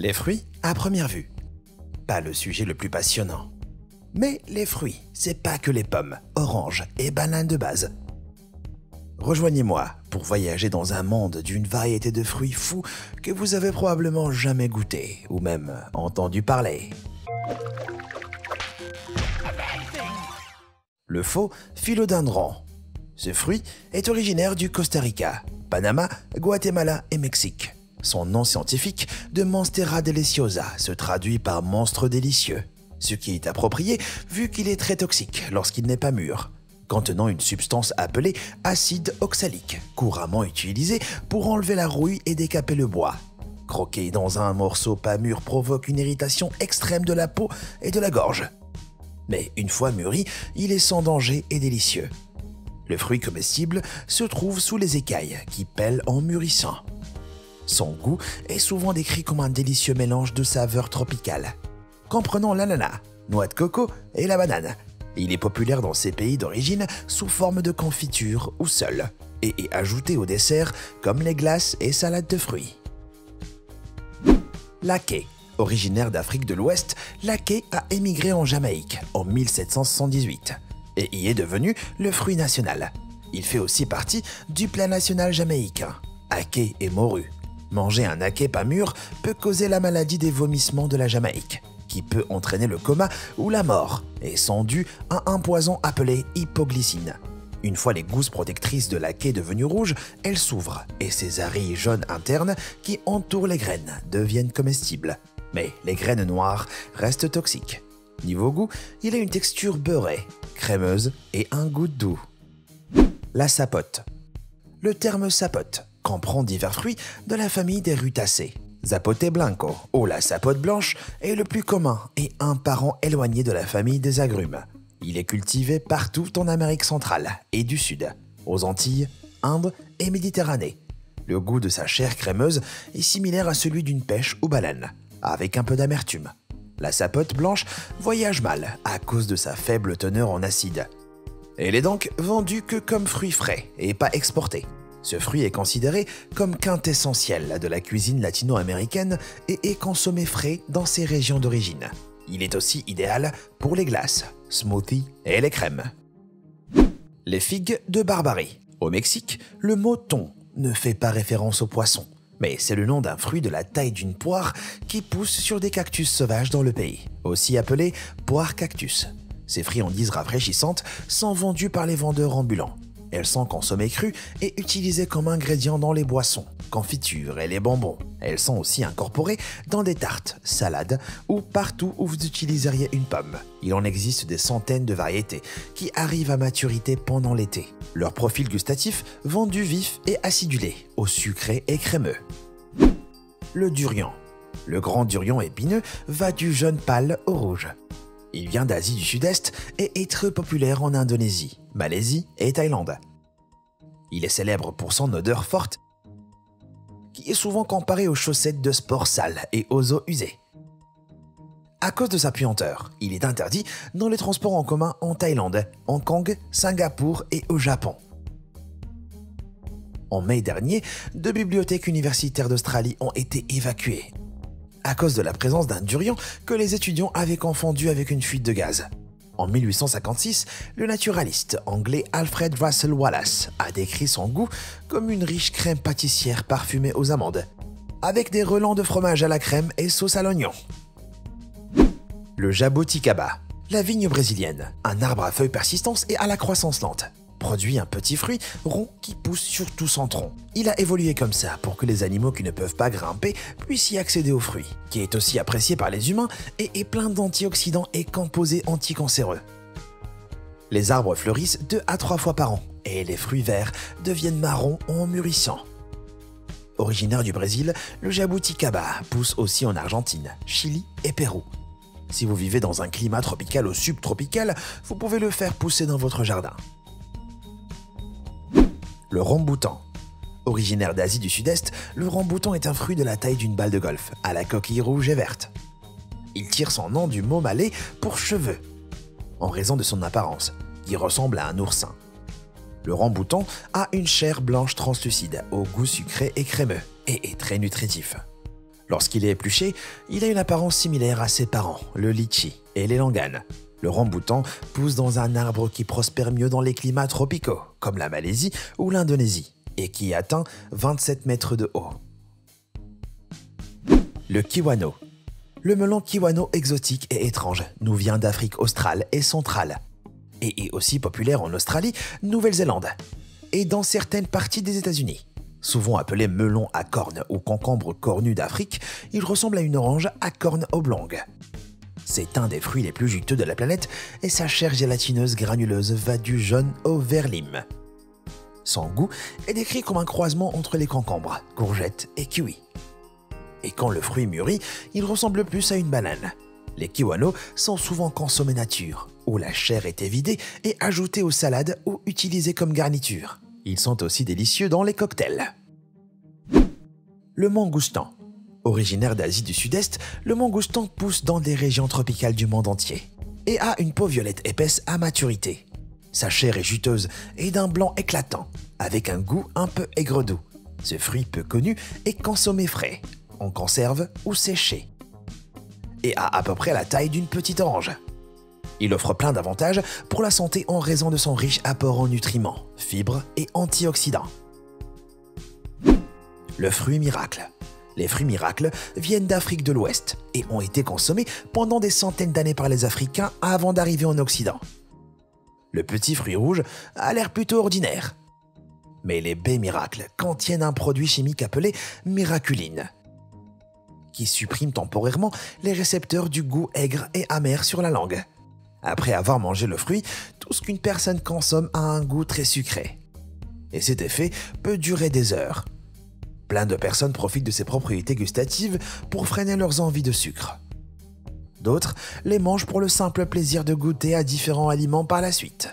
Les fruits à première vue. Pas le sujet le plus passionnant. Mais les fruits, c'est pas que les pommes, oranges et bananes de base. Rejoignez-moi pour voyager dans un monde d'une variété de fruits fous que vous avez probablement jamais goûté ou même entendu parler. Le faux philodendron. Ce fruit est originaire du Costa Rica, Panama, Guatemala et Mexique. Son nom scientifique de Monstera deliciosa se traduit par monstre délicieux, ce qui est approprié vu qu'il est très toxique lorsqu'il n'est pas mûr, contenant une substance appelée acide oxalique, couramment utilisée pour enlever la rouille et décaper le bois. Croquer dans un morceau pas mûr provoque une irritation extrême de la peau et de la gorge. Mais une fois mûri, il est sans danger et délicieux. Le fruit comestible se trouve sous les écailles qui pèlent en mûrissant. Son goût est souvent décrit comme un délicieux mélange de saveurs tropicales, comprenant l'ananas, noix de coco et la banane. Il est populaire dans ses pays d'origine sous forme de confiture ou seul, et est ajouté au dessert comme les glaces et salades de fruits. L'aké. Originaire d'Afrique de l'Ouest, l'aké a émigré en Jamaïque en 1778 et y est devenu le fruit national. Il fait aussi partie du plat national jamaïcain, aké et morue. Manger un aké pas mûr peut causer la maladie des vomissements de la Jamaïque, qui peut entraîner le coma ou la mort, et sont dus à un poison appelé hypoglycine. Une fois les gousses protectrices de l'aké devenues rouges, elles s'ouvrent et ces arilles jaunes internes qui entourent les graines deviennent comestibles. Mais les graines noires restent toxiques. Niveau goût, il a une texture beurrée, crémeuse et un goût doux. La sapote. Le terme sapote comprend divers fruits de la famille des rutacées. Zapote blanco, ou la sapote blanche, est le plus commun et un parent éloigné de la famille des agrumes. Il est cultivé partout en Amérique centrale et du Sud, aux Antilles, Inde et Méditerranée. Le goût de sa chair crémeuse est similaire à celui d'une pêche ou baleine, avec un peu d'amertume. La sapote blanche voyage mal à cause de sa faible teneur en acide. Elle est donc vendue que comme fruit frais et pas exporté. Ce fruit est considéré comme quintessentiel de la cuisine latino-américaine et est consommé frais dans ses régions d'origine. Il est aussi idéal pour les glaces, smoothies et les crèmes. Les figues de Barbarie. Au Mexique, le mot thon ne fait pas référence au poisson, mais c'est le nom d'un fruit de la taille d'une poire qui pousse sur des cactus sauvages dans le pays, aussi appelé poire cactus. Ces friandises rafraîchissantes sont vendues par les vendeurs ambulants. Elles sont consommées crues et utilisées comme ingrédients dans les boissons, confitures et les bonbons. Elles sont aussi incorporées dans des tartes, salades ou partout où vous utiliseriez une pomme. Il en existe des centaines de variétés qui arrivent à maturité pendant l'été. Leur profil gustatif vont du vif et acidulé au sucré et crémeux. Le durian. Le grand durian épineux va du jaune pâle au rouge. Il vient d'Asie du Sud-Est et est très populaire en Indonésie, Malaisie et Thaïlande. Il est célèbre pour son odeur forte, qui est souvent comparée aux chaussettes de sport sales et aux eaux usées. À cause de sa puanteur, il est interdit dans les transports en commun en Thaïlande, Hong Kong, Singapour et au Japon. En mai dernier, 2 bibliothèques universitaires d'Australie ont été évacuées à cause de la présence d'un durian que les étudiants avaient confondu avec une fuite de gaz. En 1856, le naturaliste anglais Alfred Russel Wallace a décrit son goût comme une riche crème pâtissière parfumée aux amandes, avec des relents de fromage à la crème et sauce à l'oignon. Le jabuticaba. La vigne brésilienne, un arbre à feuilles persistantes et à la croissance lente, produit un petit fruit rond qui pousse sur tout son tronc. Il a évolué comme ça pour que les animaux qui ne peuvent pas grimper puissent y accéder au fruit, qui est aussi apprécié par les humains et est plein d'antioxydants et composés anticancéreux. Les arbres fleurissent 2 à 3 fois par an et les fruits verts deviennent marrons en mûrissant. Originaire du Brésil, le jabuticaba pousse aussi en Argentine, Chili et Pérou. Si vous vivez dans un climat tropical ou subtropical, vous pouvez le faire pousser dans votre jardin. Le ramboutan. Originaire d'Asie du Sud-Est, le ramboutan est un fruit de la taille d'une balle de golf, à la coquille rouge et verte. Il tire son nom du mot malais pour cheveux, en raison de son apparence, qui ressemble à un oursin. Le ramboutan a une chair blanche translucide, au goût sucré et crémeux, et est très nutritif. Lorsqu'il est épluché, il a une apparence similaire à ses parents, le litchi et l'élangan. Le ramboutan pousse dans un arbre qui prospère mieux dans les climats tropicaux, comme la Malaisie ou l'Indonésie, et qui atteint 27 mètres de haut. Le kiwano. Le melon kiwano exotique et étrange nous vient d'Afrique australe et centrale, et est aussi populaire en Australie, Nouvelle-Zélande, et dans certaines parties des États-Unis. Souvent appelé melon à cornes ou concombre cornu d'Afrique, il ressemble à une orange à cornes oblongues. C'est un des fruits les plus juteux de la planète et sa chair gélatineuse granuleuse va du jaune au vert lime. Son goût est décrit comme un croisement entre les concombres, courgettes et kiwis. Et quand le fruit mûrit, il ressemble plus à une banane. Les kiwanos sont souvent consommés nature, où la chair est évidée et ajoutée aux salades ou utilisée comme garniture. Ils sont aussi délicieux dans les cocktails. Le mangoustan. Originaire d'Asie du Sud-Est, le mangoustan pousse dans des régions tropicales du monde entier et a une peau violette épaisse à maturité. Sa chair est juteuse et d'un blanc éclatant, avec un goût un peu aigre-doux. Ce fruit peu connu est consommé frais, en conserve ou séché, et a à peu près la taille d'une petite orange. Il offre plein d'avantages pour la santé en raison de son riche apport en nutriments, fibres et antioxydants. Le fruit miracle. Les fruits miracles viennent d'Afrique de l'Ouest et ont été consommés pendant des centaines d'années par les Africains avant d'arriver en Occident. Le petit fruit rouge a l'air plutôt ordinaire. Mais les baies miracles contiennent un produit chimique appelé miraculine, qui supprime temporairement les récepteurs du goût aigre et amer sur la langue. Après avoir mangé le fruit, tout ce qu'une personne consomme a un goût très sucré. Et cet effet peut durer des heures. Plein de personnes profitent de ses propriétés gustatives pour freiner leurs envies de sucre. D'autres les mangent pour le simple plaisir de goûter à différents aliments par la suite.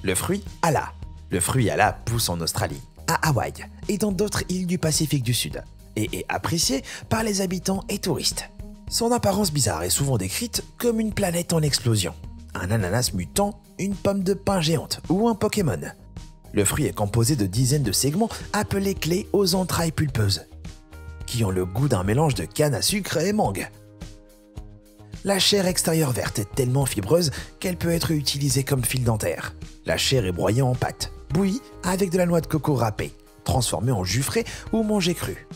Le fruit ala. Le fruit ala pousse en Australie, à Hawaï et dans d'autres îles du Pacifique du Sud, et est apprécié par les habitants et touristes. Son apparence bizarre est souvent décrite comme une planète en explosion, un ananas mutant, une pomme de pin géante ou un Pokémon. Le fruit est composé de dizaines de segments appelés clés aux entrailles pulpeuses, qui ont le goût d'un mélange de canne à sucre et mangue. La chair extérieure verte est tellement fibreuse qu'elle peut être utilisée comme fil dentaire. La chair est broyée en pâte, bouillie avec de la noix de coco râpée, transformée en jus frais ou mangée crue.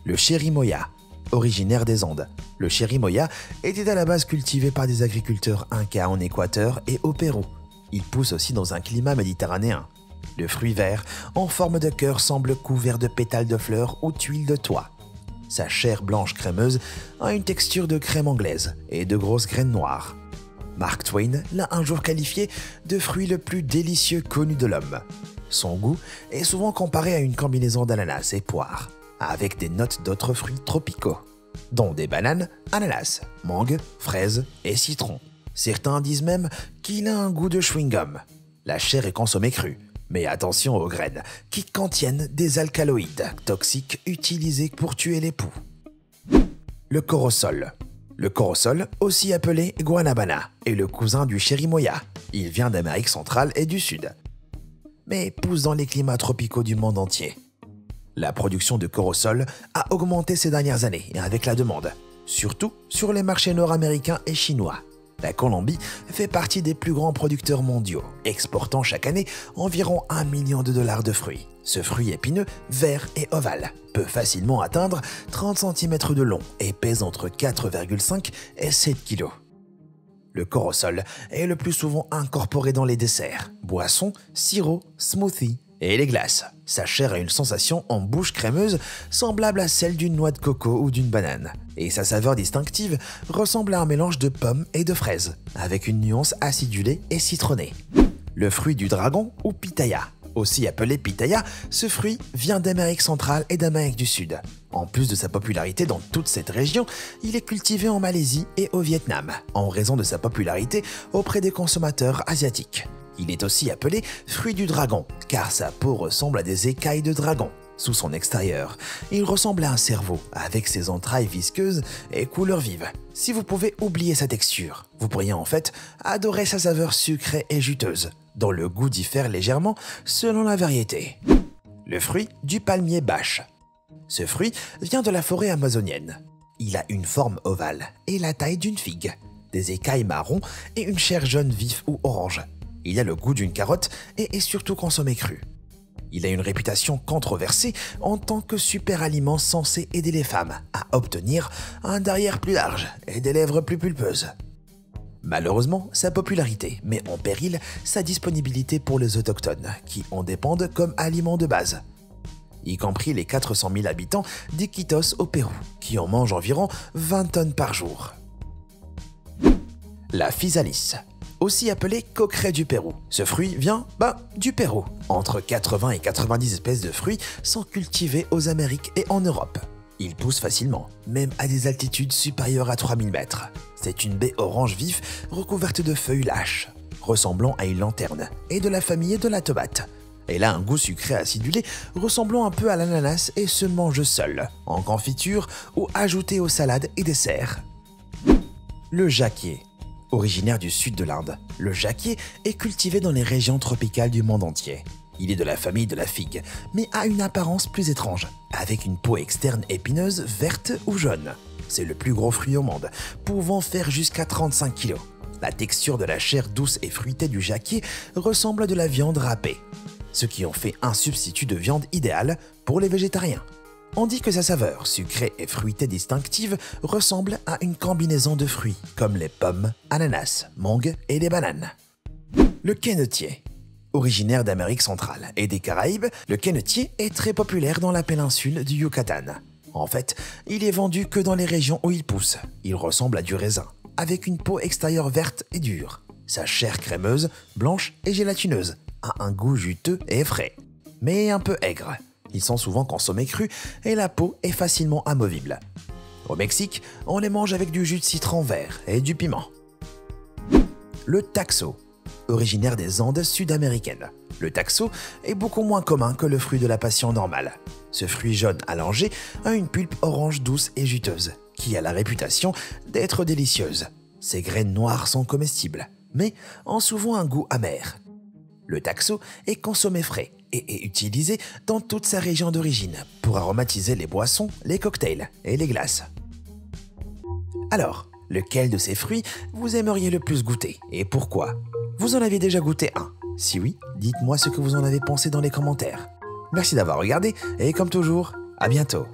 Le chérimoya. Originaire des Andes, le chérimoya était à la base cultivé par des agriculteurs incas en Équateur et au Pérou. Il pousse aussi dans un climat méditerranéen. Le fruit vert, en forme de cœur, semble couvert de pétales de fleurs ou tuiles de toit. Sa chair blanche crémeuse a une texture de crème anglaise et de grosses graines noires. Mark Twain l'a un jour qualifié de fruit le plus délicieux connu de l'homme. Son goût est souvent comparé à une combinaison d'ananas et poire, avec des notes d'autres fruits tropicaux, dont des bananes, ananas, mangue, fraises et citron. Certains disent même qu'il a un goût de chewing-gum. La chair est consommée crue, mais attention aux graines, qui contiennent des alcaloïdes toxiques utilisés pour tuer les poux. Le corosol. Le corosol, aussi appelé guanabana, est le cousin du chérimoya. Il vient d'Amérique centrale et du Sud, mais pousse dans les climats tropicaux du monde entier. La production de corosol a augmenté ces dernières années avec la demande, surtout sur les marchés nord-américains et chinois. La Colombie fait partie des plus grands producteurs mondiaux, exportant chaque année environ 1 million de dollars de fruits. Ce fruit épineux, vert et ovale, peut facilement atteindre 30 cm de long et pèse entre 4,5 et 7 kg. Le corosol est le plus souvent incorporé dans les desserts, boissons, sirops, smoothies et les glaces. Sa chair a une sensation en bouche crémeuse semblable à celle d'une noix de coco ou d'une banane. Et sa saveur distinctive ressemble à un mélange de pommes et de fraises, avec une nuance acidulée et citronnée. Le fruit du dragon ou pitaya. Aussi appelé pitaya, ce fruit vient d'Amérique centrale et d'Amérique du Sud. En plus de sa popularité dans toute cette région, il est cultivé en Malaisie et au Vietnam, en raison de sa popularité auprès des consommateurs asiatiques. Il est aussi appelé fruit du dragon, car sa peau ressemble à des écailles de dragon. Sous son extérieur, il ressemble à un cerveau, avec ses entrailles visqueuses et couleurs vives. Si vous pouvez oublier sa texture, vous pourriez en fait adorer sa saveur sucrée et juteuse, dont le goût diffère légèrement selon la variété. Le fruit du palmier bâche. Ce fruit vient de la forêt amazonienne. Il a une forme ovale et la taille d'une figue, des écailles marron et une chair jaune vif ou orange. Il a le goût d'une carotte et est surtout consommé cru. Il a une réputation controversée en tant que super aliment censé aider les femmes à obtenir un derrière plus large et des lèvres plus pulpeuses. Malheureusement, sa popularité met en péril sa disponibilité pour les autochtones qui en dépendent comme aliment de base, y compris les 400 000 habitants d'Iquitos au Pérou, qui en mangent environ 20 tonnes par jour. La physalis, aussi appelée coqueret du Pérou. Ce fruit vient, du Pérou. Entre 80 et 90 espèces de fruits sont cultivées aux Amériques et en Europe. Il pousse facilement, même à des altitudes supérieures à 3000 mètres. C'est une baie orange vif recouverte de feuilles lâches, ressemblant à une lanterne, et de la famille de la tomate. Elle a un goût sucré acidulé ressemblant un peu à l'ananas et se mange seule, en confiture ou ajouté aux salades et desserts. Le jacquier. Originaire du sud de l'Inde, le jacquier est cultivé dans les régions tropicales du monde entier. Il est de la famille de la figue, mais a une apparence plus étrange, avec une peau externe épineuse, verte ou jaune. C'est le plus gros fruit au monde, pouvant faire jusqu'à 35 kg. La texture de la chair douce et fruitée du jacquier ressemble à de la viande râpée, ce qui en fait un substitut de viande idéal pour les végétariens. On dit que sa saveur, sucrée et fruitée distinctive, ressemble à une combinaison de fruits, comme les pommes, ananas, mangues et les bananes. Le quenetier. Originaire d'Amérique centrale et des Caraïbes, le quenetier est très populaire dans la péninsule du Yucatan. En fait, il est vendu que dans les régions où il pousse. Il ressemble à du raisin, avec une peau extérieure verte et dure. Sa chair crémeuse, blanche et gélatineuse a un goût juteux et frais, mais un peu aigre. Ils sont souvent consommés crus et la peau est facilement amovible. Au Mexique, on les mange avec du jus de citron vert et du piment. Le taxo. Originaire des Andes sud-américaines. Le taxo est beaucoup moins commun que le fruit de la passion normale. Ce fruit jaune allongé a une pulpe orange douce et juteuse, qui a la réputation d'être délicieuse. Ses graines noires sont comestibles, mais ont souvent un goût amer. Le taxo est consommé frais et est utilisé dans toute sa région d'origine pour aromatiser les boissons, les cocktails et les glaces. Alors, lequel de ces fruits vous aimeriez le plus goûter et pourquoi? Vous en avez déjà goûté un? Si oui, dites-moi ce que vous en avez pensé dans les commentaires. Merci d'avoir regardé et comme toujours, à bientôt.